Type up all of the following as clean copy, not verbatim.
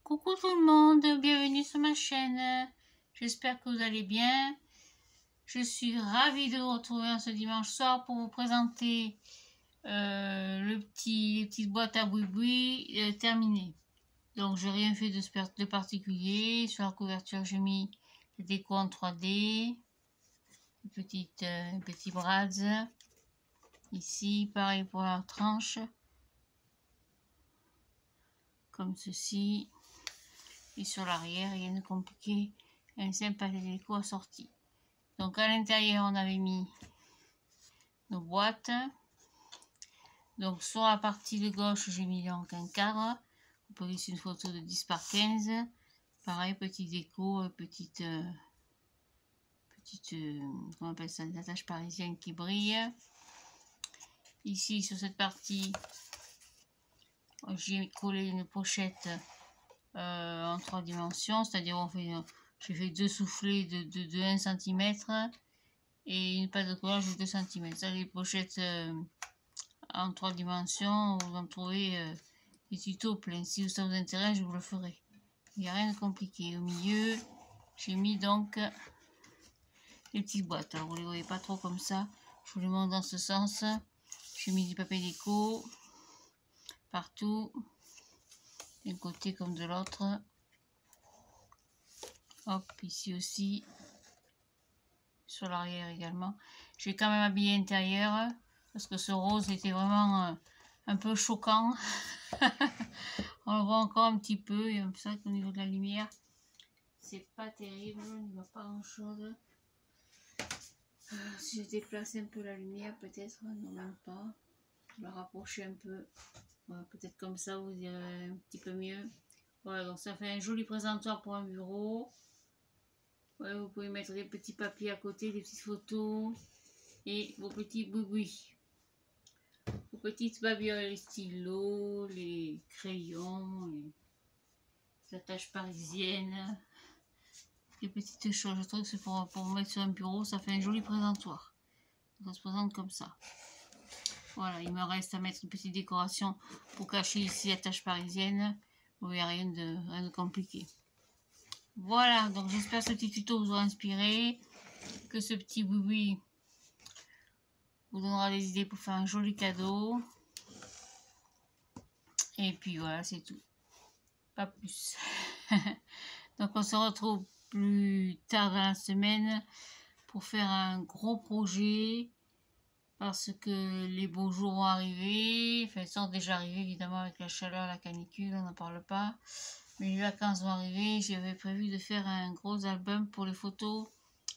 Coucou tout le monde, bienvenue sur ma chaîne. J'espère que vous allez bien. Je suis ravie de vous retrouver ce dimanche soir pour vous présenter les petites boîtes à boui-boui terminées. Donc j'ai rien fait de particulier. Sur la couverture j'ai mis des décos en 3D, petits brads. Ici pareil pour la tranche, comme ceci. Et sur l'arrière, rien de compliqué, un simple déco assorti. Donc à l'intérieur, on avait mis nos boîtes. Donc sur la partie de gauche, j'ai mis donc un cadre. On peut laisser une photo de 10 par 15. Pareil, petit déco, petite comment on appelle ça, des attaches parisiennes qui brillent. Ici, sur cette partie, j'ai collé une pochette en 3 dimensions, c'est-à-dire j'ai fait 2 soufflets de 1 cm et une pâte de collage de 2 cm. Ça, les pochettes en 3 dimensions, vous en trouvez des tutos pleins. Si ça vous intéresse, je vous le ferai. Il n'y a rien de compliqué. Au milieu, j'ai mis donc les petites boîtes. Alors, vous ne les voyez pas trop comme ça. Je vous les montre dans ce sens. J'ai mis du papier déco partout, d'un côté comme de l'autre. Hop, ici aussi, sur l'arrière également. J'ai quand même habillé l'intérieur parce que ce rose était vraiment un peu choquant. On le voit encore un petit peu, et comme ça qu'au niveau de la lumière, c'est pas terrible, il n'y a pas grand chose. Si je déplace un peu la lumière, peut-être, non, même pas. Je vais la rapprocher un peu. Voilà, peut-être comme ça, vous direz un petit peu mieux. Voilà, donc ça fait un joli présentoir pour un bureau. Ouais, vous pouvez mettre des petits papiers à côté, des petites photos et vos petits boubouis. Vos petites babioles, les stylos, les crayons, les attaches parisiennes, les petites choses. Je trouve que c'est pour mettre sur un bureau, ça fait un joli présentoir. Ça se présente comme ça. Voilà, il me reste à mettre une petite décoration pour cacher ici l'attache parisienne. Vous voyez, rien de compliqué. Voilà, donc j'espère que ce petit tuto vous aura inspiré, que ce petit boui vous donnera des idées pour faire un joli cadeau. Et puis voilà, c'est tout. Pas plus. Donc on se retrouve plus tard dans la semaine pour faire un gros projet. Parce que les beaux jours vont arriver. Enfin, ils sont déjà arrivés évidemment avec la chaleur, la canicule, on n'en parle pas. Mais les vacances vont arriver. J'avais prévu de faire un gros album pour les photos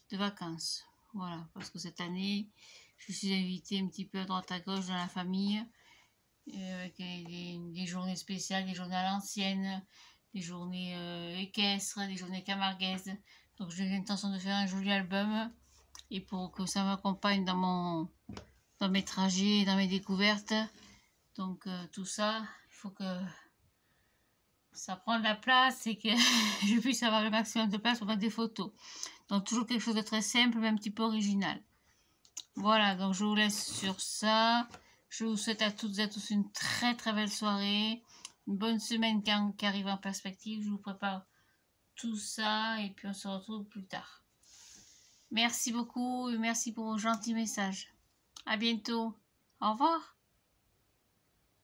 de vacances. Voilà, parce que cette année, je suis invitée un petit peu à droite à gauche dans la famille. Avec des journées spéciales, des journées à l'ancienne, des journées équestres, des journées camarguaises. Donc j'ai l'intention de faire un joli album. Et pour que ça m'accompagne dans mes trajets, dans mes découvertes. Donc tout ça, il faut que ça prenne de la place et que je puisse avoir le maximum de place pour mettre des photos. Donc toujours quelque chose de très simple mais un petit peu original. Voilà, donc je vous laisse sur ça. Je vous souhaite à toutes et à tous une très très belle soirée. Une bonne semaine qui arrive en perspective. Je vous prépare tout ça et puis on se retrouve plus tard. Merci beaucoup et merci pour vos gentils messages. À bientôt. Au revoir.